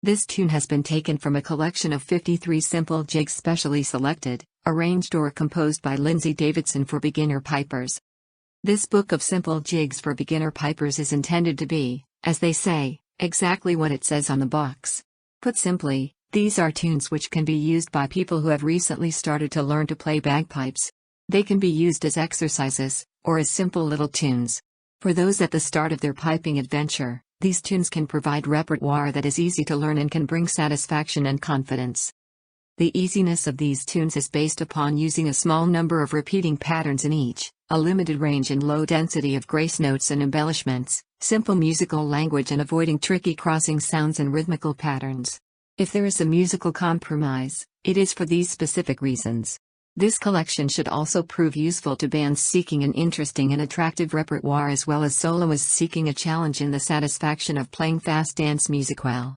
This tune has been taken from a collection of 53 simple jigs specially selected, arranged or composed by Lindsay Davidson for beginner pipers. This book of simple jigs for beginner pipers is intended to be, as they say, exactly what it says on the box. Put simply, these are tunes which can be used by people who have recently started to learn to play bagpipes. They can be used as exercises, or as simple little tunes. For those at the start of their piping adventure, these tunes can provide repertoire that is easy to learn and can bring satisfaction and confidence. The easiness of these tunes is based upon using a small number of repeating patterns in each, a limited range and low density of grace notes and embellishments, simple musical language and avoiding tricky crossing sounds and rhythmical patterns. If there is a musical compromise, it is for these specific reasons. This collection should also prove useful to bands seeking an interesting and attractive repertoire as well as soloists seeking a challenge in the satisfaction of playing fast dance music well.